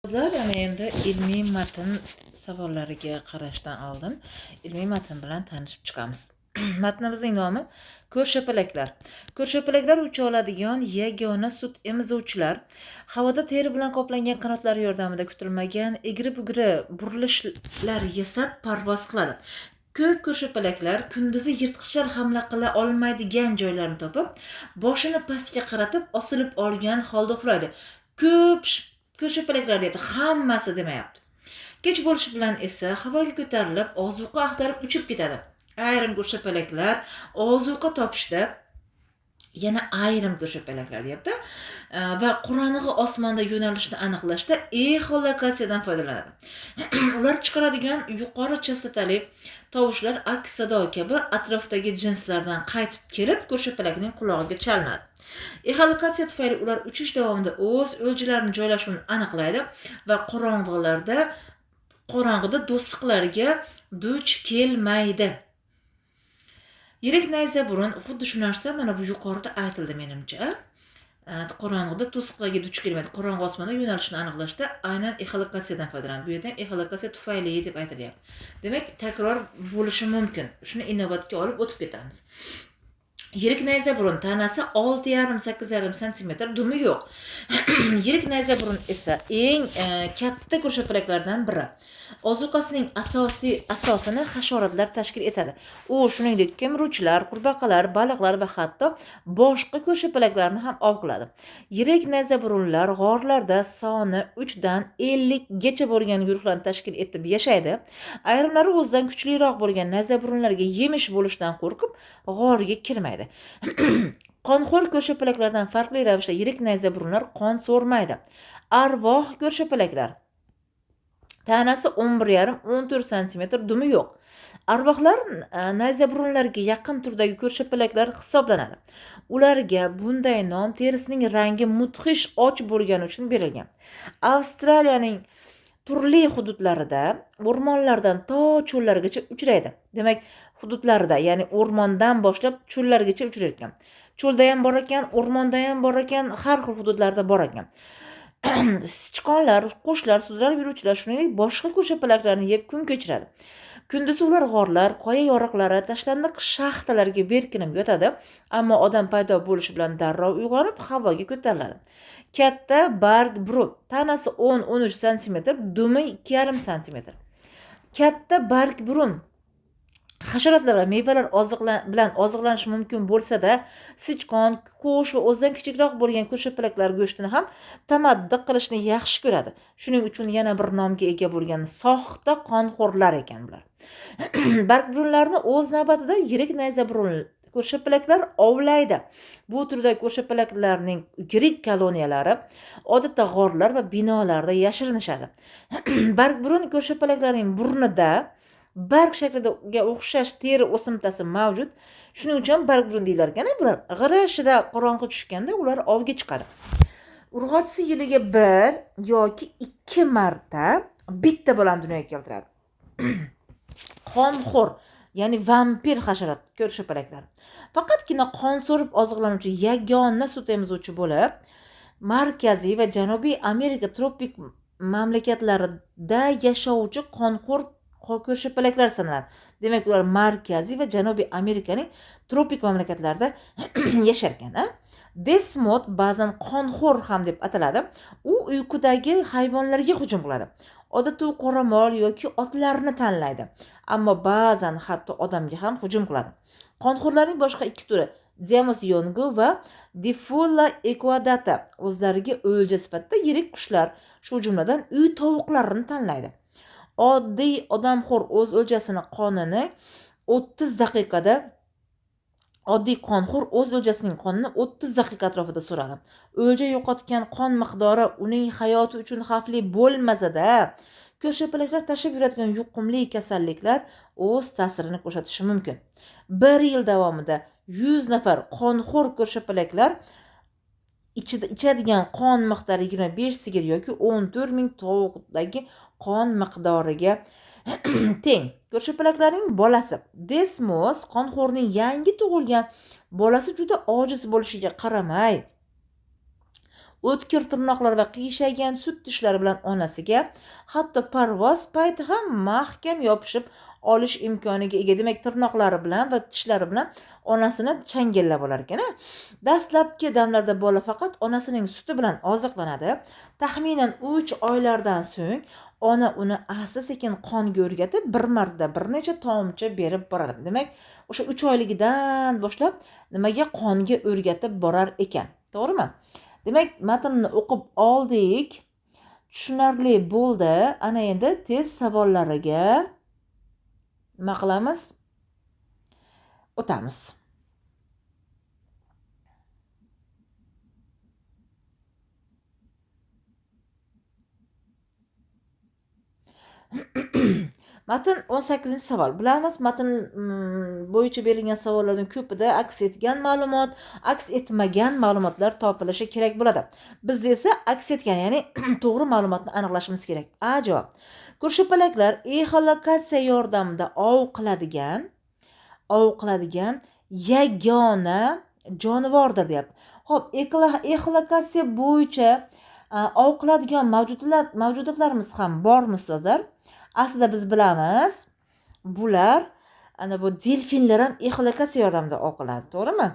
Sizlar endi ilmiy matn savollariga qarashdan oldin ilmiy matn bilan tanishib chiqamiz. Matnimizning nomi Ko'rshapalaklar. Ko'rshapalaklar ucha oladigan yagona sut emizuvchilar. Havoda teri bilan qoplangan qanotlari yordamida kutilmagan egri-bugri burilishlar yasab parvoz qiladi. Ko'p ko'rshapalaklar kunduzi yirtqichlar hamla qila olmaydigan joylarni topib, boshini pastga qaratib, osilib olgan holda uxlaydi. Ko'p ko'rshapalaklar deyapti, hammasi demayapti. Kech bo'lishi bilan esa havoga ko'tarilib, ozuqa axtarib uchib ketadi. Ayrim ko'rshapalaklar ozuqa topishda yana ayrim ko'rshapalaklar deyapti va qorong'i osmonda yo'nalishni aniqlashda exolokatsiyadan foydalanadi. Ular chiqaradigan yuqori chastotali tovushlar aks sado kabi atrofdagi jinslardan qaytib kelib ko'rshapalakning qulog'iga chalinadi. Exolokatsiya tufayli ular uchish davomida o'z o'ljalarini joylashuvini aniqlaydi va qorong'ida to'siqlarga duch kelmaydi. Yirik nayza burun xuddi shu narsa mana bu yuqorida aytildi menimcha. Qorong'ida to'siqlarga duch kelmaydi. Qorong'i osmonda yo'nalishni aniqlashda aynan exolokatsiyadan foydalanadi. Bu yerda ham exolokatsiya tufayli deb aytilyapti. Demak, takror bo'lishi mumkin. Shuni inobatga olib o'tib ketamiz. Yirik nayza burun tanasi 6,5-8,5 sm, dumi yo'q. Yirik nayza burun esa eng katta ko'rshapalaklardan biri. Ozuqasining asosini hasharotlar tashkil etadi. U shuningdek kemiruvchilar, qurbaqalar, baliqlar va hatto boshqa ko'rshapalaklarni ham ov qiladi. Yirik nayza burunlar g'orlarda soni 3 dan 50 gacha bo'lgan guruhlarni tashkil etib yashaydi. Ayrimlari o'zidan kuchliroq bo'lgan nayza burunlarga yemish bo'lishdan qo'rqib g'orga kirmaydi. Qonxo'r ko'rshapalaklardan farqli ravishda yirik nayza burunlar qon so'rmaydi. Arvoh ko'rshapalaklar tanasi 11,5-14 sm, dumi yo'q. Arvohlar nayza burunlarga yaqin turdagi ko'rshapalaklar hisoblanadi. Ularga bunday nom terisining rangi mudhish och bo'lgani uchun berilgan. Avstraliyaning turli hududlarida o'rmonlardan to cho'llargacha uchraydi. Demak, hududlarida, ya'ni o'rmondan boshlab cho'llargacha uchrar ekan. Cho'lda ham bor ekan, o'rmonda ham bor ekan, har xil hududlarda bor ekan. Sichqonlar, qushlar, sudralib yuruvchilar, shuningdek boshqa ko'rshapalaklarni yeb kun kechiradi. Kunduzi ular g'orlar, qoya yoriqlari, tashlandiq shaxtalarga berkinib yotadi, ammo odam paydo bo'lishi bilan darrov uyg'onib havoga ko'tariladi. Katta barg burun, tanasi 10-13 sm, dumi 2,5 sm. Katta barg burun hasharotlar va mevalar bilan oziqlanishi mumkin bo'lsa-da, sichqon, qush va o'zidan kichikroq bo'lgan ko'rshapalaklar go'shtini ham tamaddi qilishni yaxshi ko'radi. Shuning uchun yana bir nomga ega bo'lgan soxta qonxo'rlar ekan bular. Barg burunlarni o'z navbatida yirik nayza burun ko'rshapalaklar ovlaydi. Bu turdagi ko'rshapalaklarning yirik koloniyalari odatda g'orlar va binolarda yashirinishadi. Barg burun ko'rshapalaklarning burnida barg shakliga o'xshash teri o'simtasi mavjud. Shuning uchun barg burun deyiladi. Ya'ni bular g'ira-shira qorong'i tushganda ular ovga chiqadi. Urg'ochisi yiliga 1 yoki 2 marta bitta bolani dunyoga keltiradi. Qonxo'r, ya'ni vampir hasharot ko'rshapalaklar. Faqatgina qon so'rib oziqlanuvchi yagona sut emizuvchi bo'lib, Markaziy va Janubiy Amerika tropik mamlakatlarida yashovchi qonxo'r ko'rshapalaklar sanaladi. Demak, ular Markaziy va Janubiy Amerikaning tropik mamlakatlarida yashar ekan. Desmod ba'zan qonxo'r ham deb ataladi. U uyqudagi hayvonlarga hujum qiladi. Odatda u qoramol yoki otlarni tanlaydi, ammo ba'zan hatto odamga ham hujum qiladi. Qonxo'rlarning boshqa ikki turi, Demus yongu va Difulla equadata, o'zlariga o'lja sifatida yirik qushlar, shu jumladan uy tovuqlarini tanlaydi. Oddiy odamxo'r o'z o'ljasining qonini 30 daqiqada Oddiy qonxo'r o'z o'ljasining qonini 30 daqiqa atrofida so'radi. O'lja yo'qotgan qon miqdori uning hayoti uchun xavfli bo'lmasa-da, ko'rshapalaklar tashib yuradigan yuqumli kasalliklar o'z ta'sirini ko'rsatishi mumkin. 1 yil davomida 100 nafar qonxo'r ko'rshapalaklar ichadigan qon miqdori 25 sigir yoki 14,000 tovuqdagi qon miqdoriga teng. Ko'rshapalaklarning bolasi Desmos qonxo'rning yangi tug'ilgan bolasi juda ojiz bo'lishiga qaramay, o'tkir tirnoqlar va qiyshaygan sut tishlari bilan onasiga, hatto parvoz payti ham mahkam yopishib olish imkoniga ega. Demak, tirnoqlari bilan va tishlari bilan onasini changallab olar ekan. Dastlabki damlarda bola faqat onasining suti bilan oziqlanadi. Taxminan 3 oylardan so'ng ona uni asta sekin qonga o'rgatib, bir marta bir necha tomchi berib boradi. Demak, o'sha 3 oyligidan boshlab nimaga qonga o'rgatib borar ekan. To'g'rimi? Demak, matnni o'qib oldik. Tushunarli bo'ldi. Ana endi test savollariga nima qilamiz? O'tamiz. Matn 18-savol. Bilamiz, matn bo'yicha berilgan savollardan ko'pida aks etgan ma'lumot, aks etmagan ma'lumotlar topilishi kerak bo'ladi. Biz esa aks etgan, ya'ni to'g'ri ma'lumotni aniqlashimiz kerak. A javob. Ko'rshapalaklar echolokatsiya yordamida ov qiladigan yagona jonivordir, deyapti. Xo'p, echolokatsiya bo'yicha ov qiladigan mavjudotlarimiz ham bormi, ustozlar? Aslida biz bilamiz, bular ana bu delfinlar ham echolokatsiya yordamida ov qiladi, to'g'rimi?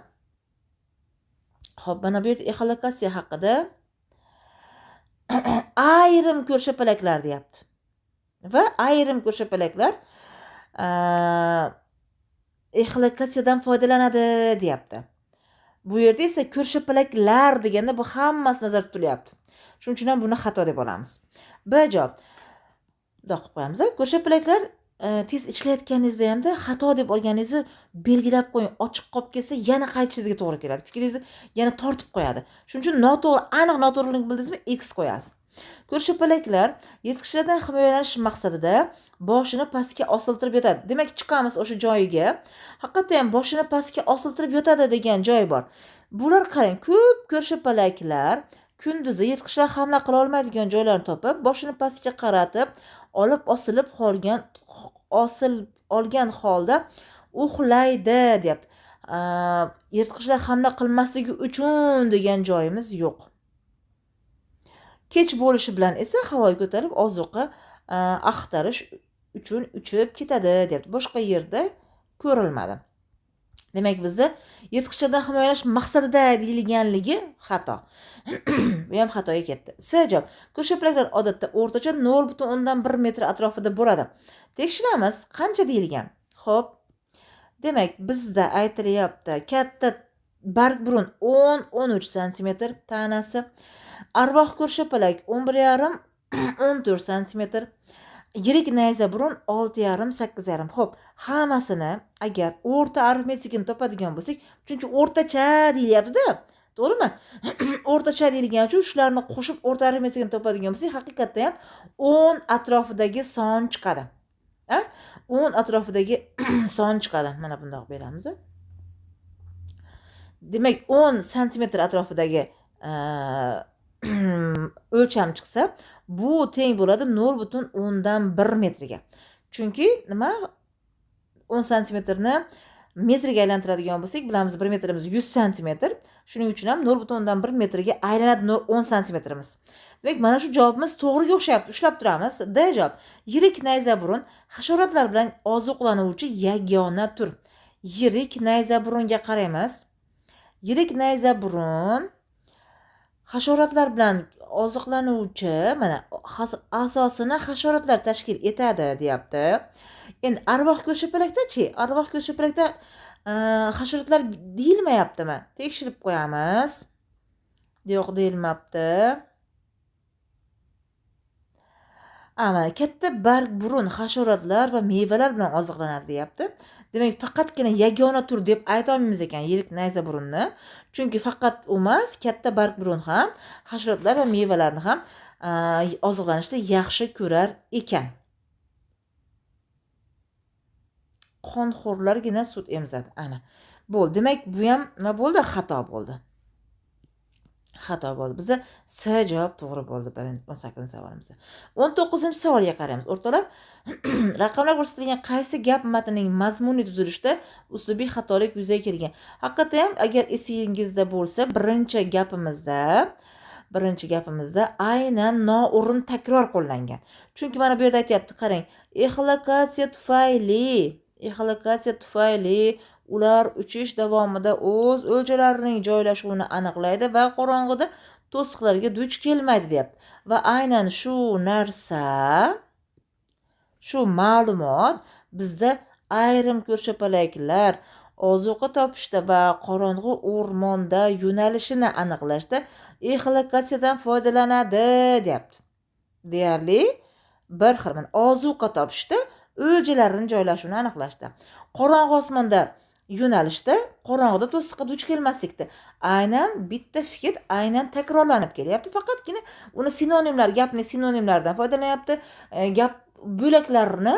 Xo'p, mana bu yerda echolokatsiya haqida ayrim ko'rshapalaklar deyapti. Va ayrim ko'rshapalaklar echolokatsiyadan foydalanadi deyapti. Bu yerda esa ko'rshapalaklar deganda bu hammasi nazarda tutilyapti. Shuning uchun ham buni xato deb olamiz. B javob. Bundoq qilib qo'yamiz. Ko'rshapalaklar test ishlayotganingizda hamda xato deb olganingizni belgilab qo'ying. Ochiq qolib kelsa, yana qaytishingizga to'g'ri keladi. Fikringizni yana tortib qo'yadi. Shuning uchun aniq noto'g'rilik bildingizmi, X qo'yasiz. Ko'rshapalaklar yirtqichlardan himoyalanish maqsadida boshini pastga osiltirib yotadi. Demak, chiqamiz o'sha joyiga. Haqiqatda ham boshini pastga osiltirib yotadi degan joy bor. Bular qarang, ko'p ko'rshapalaklar kunduzi yirtqichlar hamla qila olmaydigan joylarni topib, boshini pastga qaratib, osilib olgan holda uxlaydi, deyapti. Yirtqichlar hamla qilmasligi uchun degan joyimiz yo'q. Kech bo'lishi bilan esa havoga ko'tarib ozuqa axtarish uchun uchib ketadi, deyapti. Boshqa yerda ko'rilmadi. Demak, bizda yirtqichlardan himoyalanish maqsadida deyilganligi xato. Bu ham xatoga ketdi. S javob. Ko'rshapalaklar odatda o'rtacha 0.1 metr atrofida bo'ladi. Tekshiramiz, qancha deyilgan. Xo'p. Demak, bizda aytilyapti, katta bargburun 10-13 sm tanasi, arvoh ko'rshapalak 11,5-14 sm, yirik nayza burun 6,5-8,5. Xo'p, hammasini agar o'rta arifmetikini topadigan bo'lsak, chunki o'rtacha deyilyapti-da, to'g'rimi? O'rtacha deyilgani uchun shularni qo'shib o'rta arifmetikini topadigan bo'lsak, haqiqatda ham 10 atrofidagi son chiqadi. 10 atrofidagi son chiqadi. Mana bundoq beramiz. Demak, 10 sm atrofidagi o'lcham chiqsa, bu teng bo'ladi 0.1 metrga. Chunki nima? 10 santimetrni metrga aylantiradigan bo'lsak, bilamiz 1 metrimiz 100 santimetr. Shuning uchun ham 0.1 metrga aylanadi 10 santimetrimiz. Demak, mana shu javobimiz to'g'riga o'xshayapti. Ushlab turamiz. D javob. Yirik nayza burun hasharotlar bilan oziqlanuvchi yagona tur. Yirik nayza burunga qaraymiz. Yirik nayza burun hasharotlar bilan oziqlanuvchi, mana asosini hasharotlar tashkil etadi, deyapti. Endi arvoh ko'rshapalakda-chi? Arvoh ko'rshapalakda hasharotlar deyilmayaptimi? Tekshirib qo'yamiz. Yo'q, deyilmabdi. Mana katta barg burun hasharotlar va mevalar bilan oziqlanadi, deyapti. Demak, faqatgina yagona tur deb ayta olmaymiz ekan yirik nayza burunni. Chunki faqat emas, katta barg burun ham hasharotlar va mevalarni ham oziqlanishda yaxshi ko'rar ekan. Qonxo'rlargina sut emizadi. Ana. Bo'ldi. Demak, bu ham nima bo'ldi? Xato bo'ldi. Xato bo'ldi. Bizda S javob to'g'ri bo'ldi 18-savolimizda. 19-savolga qaraymiz. O'rtoqlar, raqamlar ko'rsatilgan qaysi gap matnining mazmuniy tuzilishida uslubiy xatolik yuzaga kelgan? Haqiqatda ham agar esingizda bo'lsa, birinchi gapimizda birinchi gapimizda aynan noo'rin takror qo'llangan. Chunki mana bu yerda aytyapti, qarang, exolokatsiya tufayli ular uchish davomida o'z o'ljalarining joylashuvini aniqlaydi va qorong'ida to'siqlarga duch kelmaydi, deyapti. Va aynan shu narsa, shu ma'lumot bizda ayrim ko'rshapalaklar ozuqa topishda va qorong'u o'rmonda yo'nalishini aniqlashda exolokatsiyadan foydalanadi, deyapti. Deyarli bir xil ozuqa topishda o'ljalarining joylashuvini aniqlashda, qorong'u osmonda yo'nalishda, qorong'ida to'siqqa duch kelmaslikda aynan bitta fikr aynan takrorlanib kelyapti. Faqatgina uni sinonimlar, gapning sinonimlaridan foydalanyapti. Gap bo'laklarini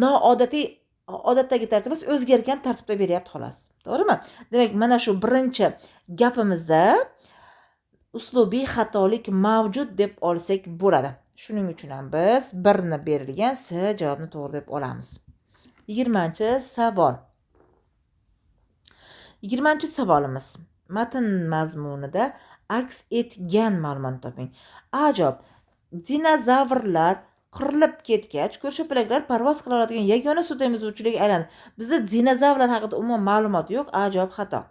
noodatiy, odatdagi tartibsiz o'zgargan tartibda beryapti xolos. To'g'rimi? Demak, mana shu birinchi gapimizda uslubiy xatolik mavjud deb olsak bo'ladi. Shuning uchun ham biz birni berilgan S javobni to'g'ri deb olamiz. 20-savol. 20-savolimiz. Matn mazmunida aks etgan ma'lumotni toping. Ajob. Dinozavrlar qirilib ketgach, ko'rshapalaklar parvoz qila oladigan yagona suv temizuvchiga aylandi. Bizda dinozavrlar haqida umuman ma'lumot yo'q. Ajob, xato.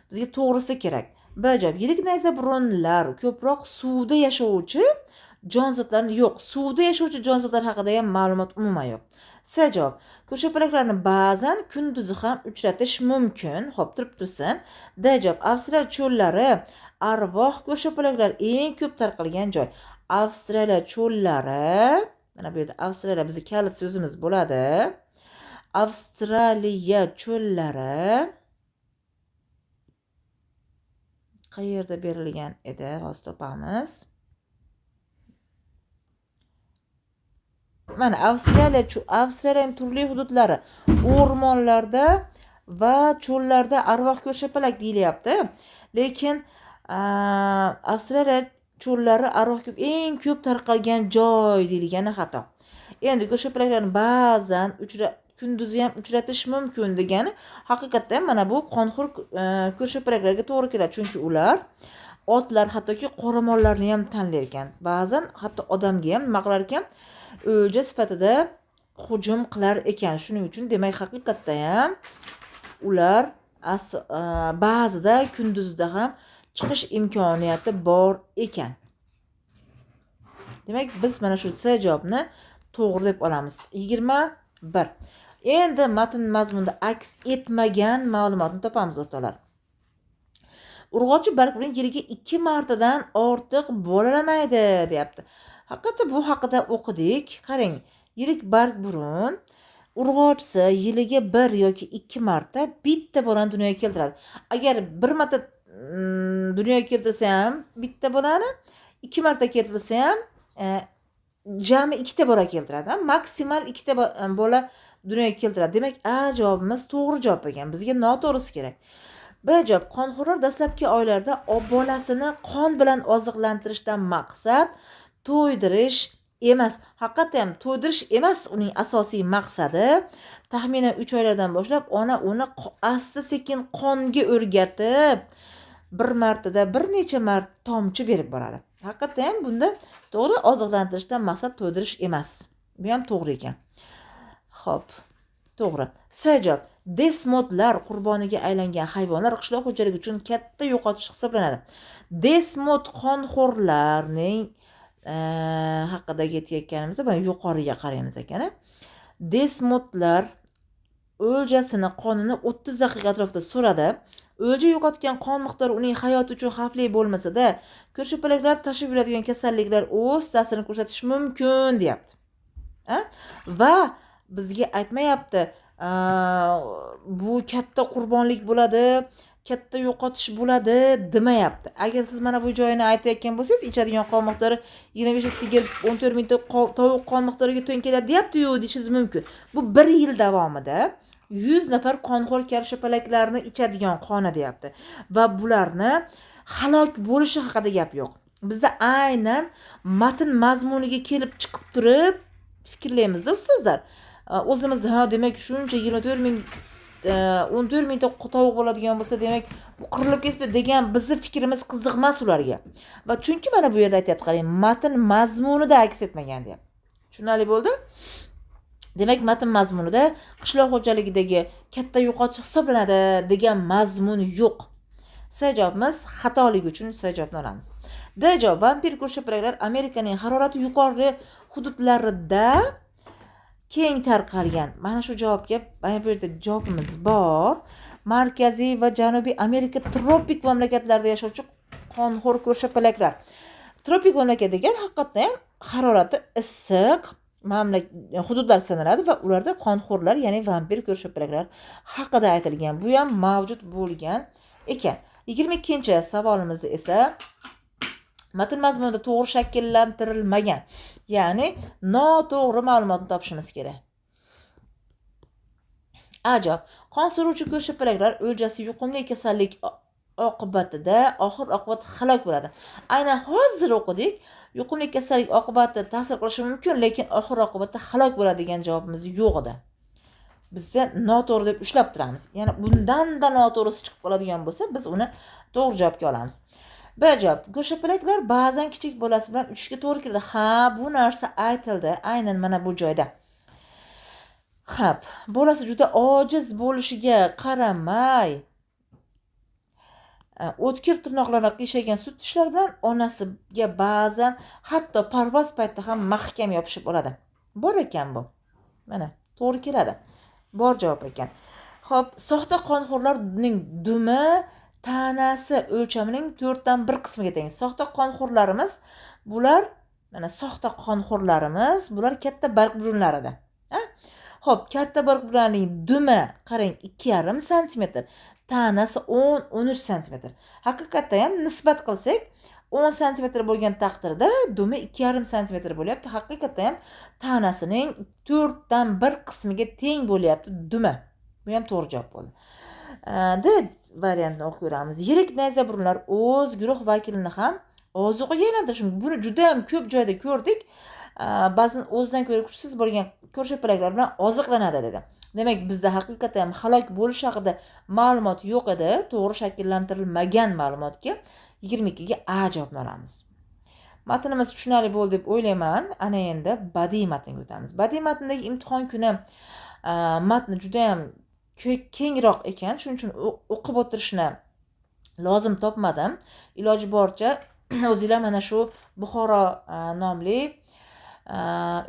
Bizga to'g'risi kerak. B javob. Yirik nayza burunlar ko'proq suvda yashovchi jonzotlarni yo'q. Suvda yashovchi jonzotlar haqida ham ma'lumot umuman yo'q. S javob. Ko'rshapalaklarni ba'zan kunduzi ham uchratish mumkin. Xo'p, turib tursin. D javob. Avstraliya cho'llari arvoh ko'rshapalaklar eng ko'p tarqalgan joy. Avstraliya cho'llari, mana bu yerda Avstraliya bizning kalit so'zimiz bo'ladi. Avstraliya cho'llari qayerda berilgan edi? Hozir topamiz. Mana Avstraliyaning turli hududlari, o'rmonlarda va cho'llarda arvoh ko'rshapalak deyilyapti. Lekin Avstraliya cho'llari arvoh eng ko'p tarqalgan joy deyilgani xato. Endi ko'rshapalaklarni ba'zan kunduzi ham uchratish mumkin degani haqiqatda ham mana bu qonxo'r ko'rshapalaklarga to'g'ri keladi. Chunki ular otlar, hattoki qoramollarni ham tanlar ekan. Ba'zan hatto odamga ham nima qilar ekan? O'lja sifatida hujum qilar ekan. Shuning uchun demak haqiqatda ham ular ba'zida kunduzda ham chiqish imkoniyati bor ekan. Demak, biz mana shu C javobni to'g'ri deb olamiz. 21. Endi matn mazmunida aks etmagan ma'lumotni topamiz, o'rtoqlar. Urg'ochi bargburun yiliga 2 martadan ortiq bolalamaydi, deyapti. Haqiqatda bu haqida o'qidik. Qarang, yirik bargburun urg'ochisi yiliga 1 yoki 2 marta bitta bolani dunyoga keltiradi. Agar 1 marta dunyoga keltirsa ham bitta bolani, 2 marta keltirsa ham jami 2 ta bola keltiradi. Maksimal 2 ta bola dunyoga keltiradi. Demak, A javobimiz to'g'ri javob ekan. Bizga noto'g'risi kerak. B javob. Qonxo'rlar dastlabki oylarda bolasini qon bilan oziqlantirishdan maqsad to'ydirish emas. Haqiqatda ham to'ydirish emas uning asosiy maqsadi. Taxminan 3 oylardan boshlab ona uni asta-sekin qonga o'rgatib, bir martada bir necha marta tomchi berib boradi. Haqiqatda ham bunda to'g'ri, oziqlantirishdan maqsad to'ydirish emas. Bu ham to'g'ri ekan. Xo'p, to'g'ri. S javob. Desmodlar qurboniga aylangan hayvonlar qishloq xo'jaligi uchun katta yo'qotish hisoblanadi. Desmod qonxo'rlarning haqida ketayotganimizda mana yuqoriga qaraymiz ekan. Desmodlar o'ljasini qonini 30 daqiqa atrofida so'radi. O'lja yo'qotgan qon miqdori uning hayoti uchun xavfli bo'lmasa-da, ko'rshapalaklar tashib yuradigan kasalliklar o'z ta'sirini ko'rsatishi mumkin, deyapti. Va bizga aytmayapti, bu katta qurbonlik bo'ladi, katta yo'qotish bo'ladi demayapti. Agar siz mana bu joyini aytayotgan bo'lsangiz, ichadigan qon miqdori 25 sigir, 14 mingta tovuq qon miqdoriga teng keladi, deyapti-yu, deyishingiz mumkin. Bu 1 yil davomida 100 nafar qonxo'r ko'rshapalaklarni ichadigan qoni, deyapti. Va bularni halok bo'lishi haqida gap yo'q. Bizda aynan matn mazmuniga kelib chiqib turib fikrlaymiz-da ustozlar. O'zimizda demak shuncha 24 ming 14 mingta tovuq bo'ladigan bo'lsa, demak bu qirilib ketdi degan bizni fikrimiz qiziq emas ularga. Va chunki mana bu yerda aytyapti, qarang, matn mazmunida aks etmagan deyapti. Tushunarli bo'ldi? Demak, matn mazmunida qishloq xo'jaligidagi katta yo'qotish hisoblanadi degan mazmun yo'q. S javobimiz xatoligi uchun S javobni olamiz. D javob: vampir ko'rshapalaklar Amerikaning harorati yuqori hududlarida keng tarqalgan. Mana shu javobga mana bu yerda javobimiz bor. Markaziy va Janubiy Amerika tropik mamlakatlarda yashovchi qonxo'r ko'rshapalaklar. Tropik mamlakat degan haqiqatdan ham harorati issiq hududlar sanaladi va ularda qonxo'rlar, ya'ni vampir ko'rshapalaklar haqida aytilgan. Bu ham mavjud bo'lgan ekan. 22-savolimizda esa matn mazmunida to'g'ri shakllantirilmagan, ya'ni noto'g'ri ma'lumotni topishimiz kerak. A javob: qon suruvchi ko'rshapalaklar o'ljasi yuqumli kasallik oqibatida oxir-oqibat halok bo'ladi. Aynan hozir o'qidik, yuqumli kasallik oqibatida ta'sir qilishi mumkin, lekin oxir-oqibatda halok bo'ladi degan javobimiz yo'q edi. Bizda noto'g'ri deb ushlab turamiz. Ya'ni bundan-da noto'g'risi chiqib qoladigan bo'lsa, biz uni to'g'ri javobga olamiz. B javob: ko'rshapalaklar ba'zan kichik bolasi bilan uchishga to'g'ri keladi. Ha, bu narsa aytildi aynan mana bu joyda. Xo'p, bolasi juda ojiz bo'lishiga qaramay, o'tkir tirnoqlarga qiyshaygan sut tishlar bilan onasiga ba'zan hatto parvoz paytida ham mahkam yopishib oladi. Bor ekan bu. Mana, to'g'ri keladi. Bor javob ekan. Xo'p, soxta qonxo'rlarning dumi tanasi o'lchamining 4dan 1 qismiga teng. Soxta qonxo'rlarimiz bular, mana soxta qonxo'rlarimiz bular katta bargburunlarida. Xo'p, katta bargburunlarning dumi qarang 2,5 sm, tanasi 10-13 sm. Haqiqatda ham nisbat qilsak 10 sm bo'lgan taqdirda dumi 2,5 sm bo'lyapti. Haqiqatda ham tanasining 4dan 1 qismiga teng bo'lyapti dumi. Bu ham to'g'ri javob bo'ldi. D variantini o'qiyamiz. Yirik nayza burunlar o'z guruh vakilini ham ozuqaga aylantirish. Buni juda ham ko'p joyda ko'rdik. Ba'zan o'zidan ko'ra kuchsiz bo'lgan ko'rshapalaklar bilan oziqlanadi dedi. Demak, bizda haqiqatda ham halok bo'lish haqida ma'lumot yo'q edi. To'g'ri shakllantirilmagan ma'lumotga 22 ga A javobni olamiz. Matnimiz tushunarli bo'ldi deb o'ylayman. Ana endi badiiy matnga o'tamiz. Badiiy matndagi imtihon kuni matni juda ham kengroq ekan, shuning uchun o'qib o'tirishni lozim topmadim. Iloji boricha o'zingizlar mana shu Buxoro nomli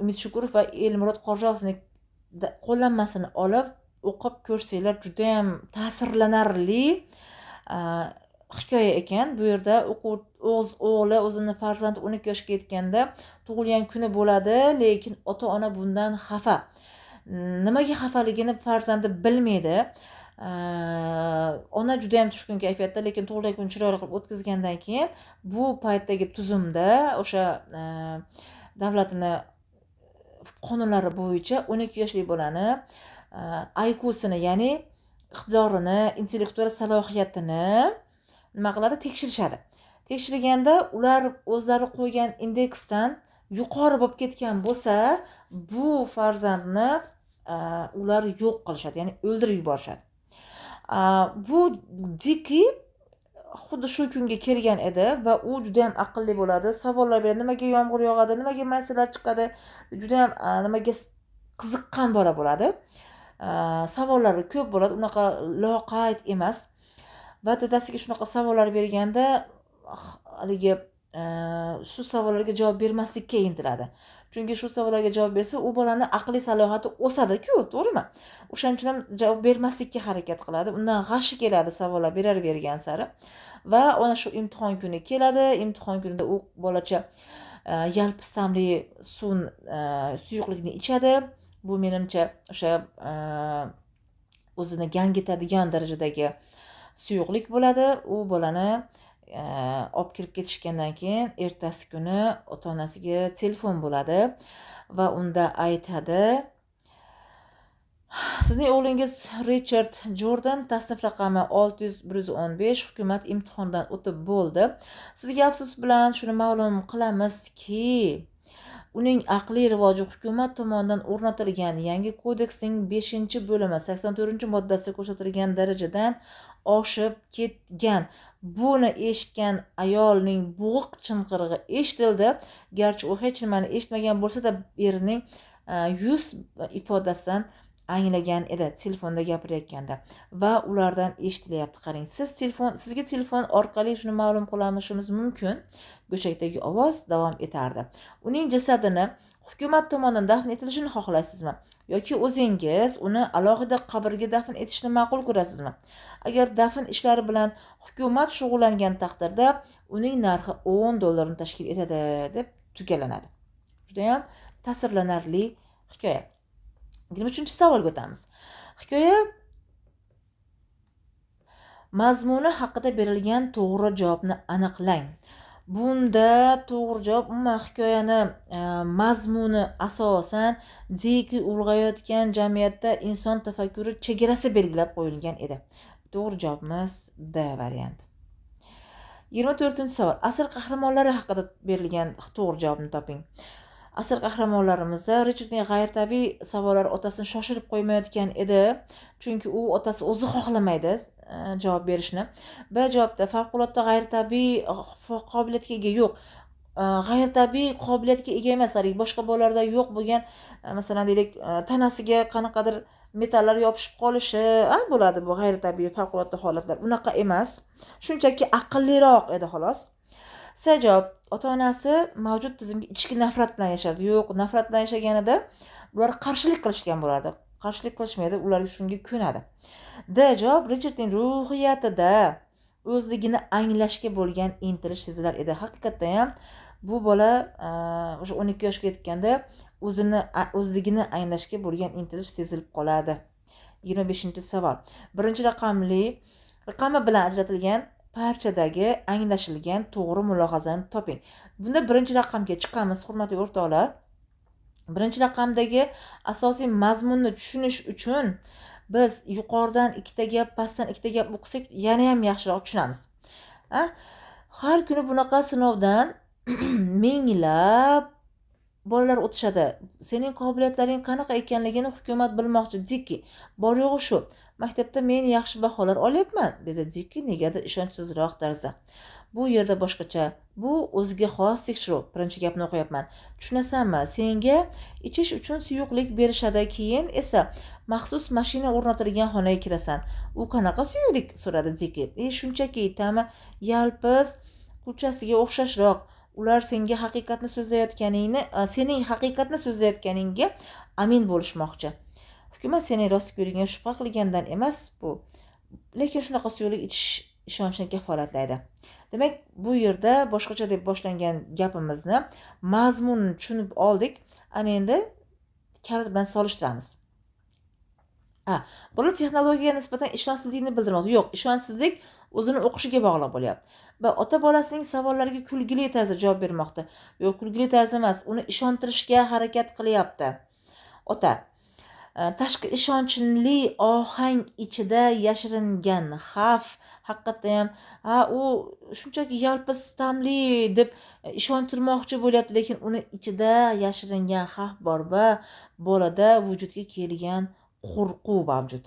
Umid Shukurov va Elmurod Qo'rjovning qo'llanmasini olib o'qib ko'rsanglar juda ham ta'sirlanarli hikoya ekan. Bu yerda o'g'li o'zini farzandi 12 yoshga yetganda tug'ilgan kuni bo'ladi, lekin ota-ona bundan xafa. Nimaga xafaligini farzandi bilmaydi. Ona juda ham tushkun kayfiyatda, lekin tug'ilgan kun chiroyli qilib o'tkazgandan keyin bu paytdagi tuzumda o'sha davlatning qonunlari bo'yicha 12 yoshli bolani IQ'sini, ya'ni iqtidorini, intellektual salohiyatini nima qiladi? Tekshirishadi. Tekshirganda ular o'zlari qo'ygan indeksdan yuqori bo'lib ketgan bo'lsa, bu farzandni ular yo'q qilishadi, ya'ni o'ldirib yuborishadi. Bu Diki xuddi shu kunga kelgan edi va u juda ham aqlli bo'ladi. Savollar beradi, nimaga yomg'ir yog'adi, nimaga maysalar chiqadi, juda ham nimaga qiziqqan bola bo'ladi. Savollari ko'p bo'ladi, unaqa loqayd emas. Va dadasiga shunaqa savollar berganda haligi shu savollarga javob bermaslikka intiladi. Chunki shu savollarga javob bersa, u bolaning aqliy salohiyati o'sadi-ku, to'g'rimi? O'shaning uchun ham javob bermaslikka harakat qiladi. Undan g'ashi keladi savollar bergan sari. Va ona shu imtihon kuni keladi. Imtihon kunida u bolacha yalpis ta'mli suyuqlikni ichadi. Bu menimcha o'sha o'zini gangitadigan darajadagi suyuqlik bo'ladi. U bolani olib kirib ketishgandan keyin ertasi kuni ota-onasiga telefon bo'ladi va unda aytadi: sizning o'g'lingiz Richard Jordan, tasnif raqami 600-115, hukumat imtihondan o'tib bo'ldi. Sizga afsus bilan shuni ma'lum qilamizki, uning aqliy rivoji hukumat tomonidan o'rnatilgan yangi kodeksning 5-bo'limi 84-moddasida ko'rsatilgan darajadan oshib ketgan. Buni eshitgan ayolning bo'g'iq chinqirig'i eshitildi. Garchi u hech nimani eshitmagan bo'lsa-da, erining yuz ifodasidan anglagan edi telefonda gapirayotganda va ulardan eshitilyapti. Qarang, sizga telefon orqali shuni ma'lum qilishimiz mumkin. Go'shakdagi ovoz davom etardi. Uning jasadini hukumat tomonidan dafn etilishini xohlaysizmi yoki o'zingiz uni alohida qabrga dafn etishni ma'qul ko'rasizmi? Agar dafn ishlari bilan hukumat shug'ullangan taqdirda uning narxi $10 tashkil etadi deb tugallanadi. Juda ham ta'sirlanarli hikoya. 23-savolga o'tamiz. Hikoya mazmuni haqida berilgan to'g'ri javobni aniqlang. Bunda to'g'ri javob umuman hikoyani mazmuni asosan jeki ulg'ayotgan jamiyatda inson tafakkuri chegarasi belgilab qo'yilgan edi. To'g'ri javobimiz D varianti. 24-savol. Asl qahramonlari haqida berilgan to'g'ri javobni toping. Asl qahramonlarimizda Richardning g'ayritabiiy savollari otasini shoshirib qo'ymayotgan edi, chunki u otasi o'zi xohlamaydi javob berishni. B javobda favqulodda g'ayritabiiy qobiliyatga ega yo'q. G'ayritabiiy qobiliyatga ega emas, boshqa bolalarda yo'q bo'lgan, masalan deylik, tanasiga qanaqadir metallar yopishib qolishi, bo'ladi bu g'ayritabiiy favqulodda holatlar. Unaqa emas. Shunchaki aqlliroq edi xolos. C javob, ota-onasi mavjud tizimga ichki nafrat bilan yashardi. Yo'q, nafrat bilan yashaganida ular qarshilik qilishgan bo'ladi. Qarshilik qilishmaydi, ular shunga ko'nadi. D javob, Richardning ruhiyatida o'zligini anglashga bo'lgan intilish sezilar edi. Haqiqatda ham bu bola o'sha 12 yoshga yetganda o'zligini anglashga bo'lgan intilish sezilib qoladi. 25-savol. Birinchi raqami bilan ajratilgan parchadagi anglashilgan to'g'ri mulohazani toping. Bunda birinchi raqamga chiqamiz, hurmatli o'rtoqlar. Birinchi raqamdagi asosiy mazmunni tushunish uchun biz yuqoridan ikkita gap, pastdan ikkita gap o'qisak, yana ham yaxshiroq tushunamiz. Har kuni bunaqa sinovdan minglab bolalar o'tishadi. Sening qobiliyatlaring qanaqa ekanligini hukumat bilmoqchi. Dikki, bor yo'g'i shu. Maktabda men yaxshi baholar olyapman, dedi Dikki negadir ishonchsizroq tarzda. Bu yerda boshqacha. Bu o'ziga xos tekshiruv. Birinchi gapni o'qiyapman. Tushunasanmi? Senga ichish uchun suyuqlik berishadi, keyin esa maxsus mashina o'rnatilgan xonaga kirasan. U qanaqa suyuqlik? So'radi Dikki. Shunchaki ta'mi yalpiz kulchasiga o'xshashroq. Ular sening haqiqatni so'zlayotganingga amin bo'lishmoqchi. Hukumat sening rostgo'yligingga shubha qilgandan emas bu. Lekin shunaqa suyuqlik ichish ishonchni kafolatlaydi. Demak, bu yerda boshqacha deb boshlangan gapimizni mazmunini tushunib oldik. Ana endi kalit bilan solishtiramiz. Bola texnologiyaga nisbatan ishonchsizlikni bildirmoqda. Yo'q, ishonchsizlik o'zini o'qishiga bog'liq bo'lyapti. Va ota bolasining savollariga kulgili tarzda javob bermoqda. Yo'q, kulgili tarzda emas, uni ishontirishga harakat qilyapti. Ota tashqi ishonchli ohang ichida yashiringan xavf, haqiqatda ham u shunchaki yalpiz tamli deb ishontirmoqchi bo'lyapti, lekin uni ichida yashiringan xavf bor va bolada vujudga kelgan qo'rquv mavjud.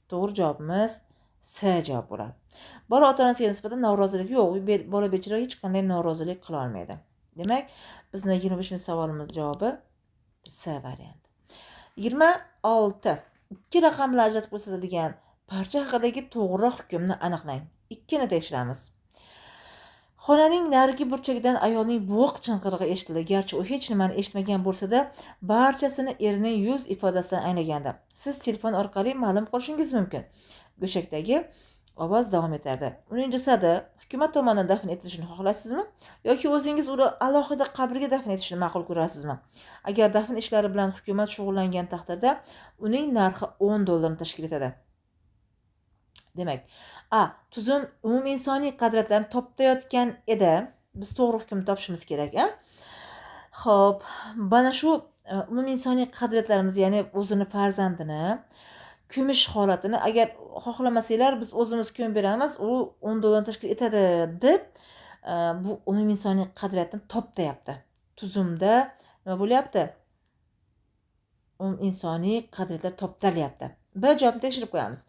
To'g'ri javobimiz C javob bo'ladi. Bola ota-onasiga nisbatan norozilik yo'q, bola bechora hech qanday norozilik qila olmaydi. Demak, bizning 25-savolimiz javobi C varianti. 26. Ikki raqam bilan ajratib ko'rsatilgan parcha haqidagi to'g'ri hukmni aniqlang. Ikkini tekshiramiz. Xonaning narigi burchagidan ayolning bo'g'iq chinqirig'i eshitildi. Garchi u hech nimani eshitmagan bo'lsa-da, barchasini erining yuz ifodasidan anglagandi. Siz telefon orqali ma'lum qilishingiz mumkin. Go'shakdagi ovoz davom etardi. Uning jasadi hukumat tomonidan dafn etilishini xohlaysizmi yoki o'zingiz uni alohida qabrga dafn etishni ma'qul ko'rasizmi? Agar dafn ishlari bilan hukumat shug'ullangan taqdirda uning narxi $10 tashkil etadi. Demak, tuzum umuminsoniy qadriyatlarni toptayotgan edi. Biz to'g'ri hukm topishimiz kerak, Xo'p, mana shu umuminsoniy qadriyatlarimiz, ya'ni o'zini farzandini ko'mish holatini agar xohlamasanglar biz o'zimiz ko'mib beramiz, u $10 tashkil etadi deb bu umuminsoniy qadriyatni toptayapti. Tuzumda nima bo'lyapti? Insoniy qadriyatlar toptaliryapti. Bir javobni tekshirib qo'yamiz.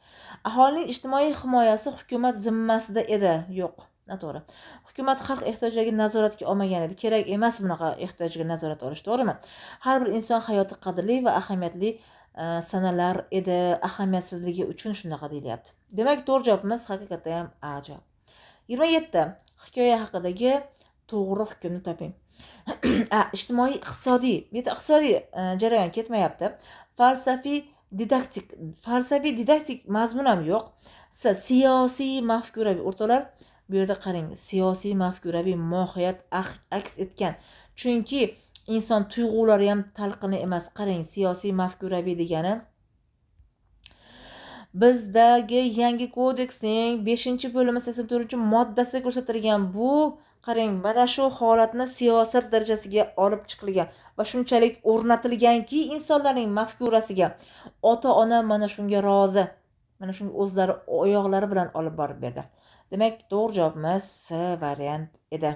Aholining ijtimoiy himoyasi hukumat zimmasida edi. Yo'q, noto'g'ri. Hukumat xalq ehtiyojlariga nazoratga olmagan edi. Kerak emas bunaqa ehtiyojga nazorat olish, to'g'rimi? Har bir inson hayoti qadrli va ahamiyatli sanalar edi. Ahamiyatsizligi uchun shunaqa deyilyapti. Demak, to'g'ri javobimiz haqiqatda ham A javob. 27. Hikoya haqidagi to'g'ri hukmni toping. ijtimoiy iqtisodiy, bu yerda iqtisodiy jarayon ketmayapti. Falsafiy didaktik mazmun ham yo'q. Siyosiy mafkuraviy o'rtoqlar, bu yerda qarang, siyosiy mafkuraviy mohiyat aks etgan. Chunki inson tuyg'ulari ham talqini emas. Qarang, siyosiy mafkuraviy degani bizdagi yangi kodeksning 5-bo'limi 84-moddasida ko'rsatilgan bu, qarang, mana shu holatni siyosat darajasiga olib chiqilgan va shunchalik o'rnatilganki insonlarning mafkurasiga, ota-ona mana shunga rozi. Mana shunga o'zlari oyoqlari bilan olib borib berdi. Demak, to'g'ri javobimiz C variant edi.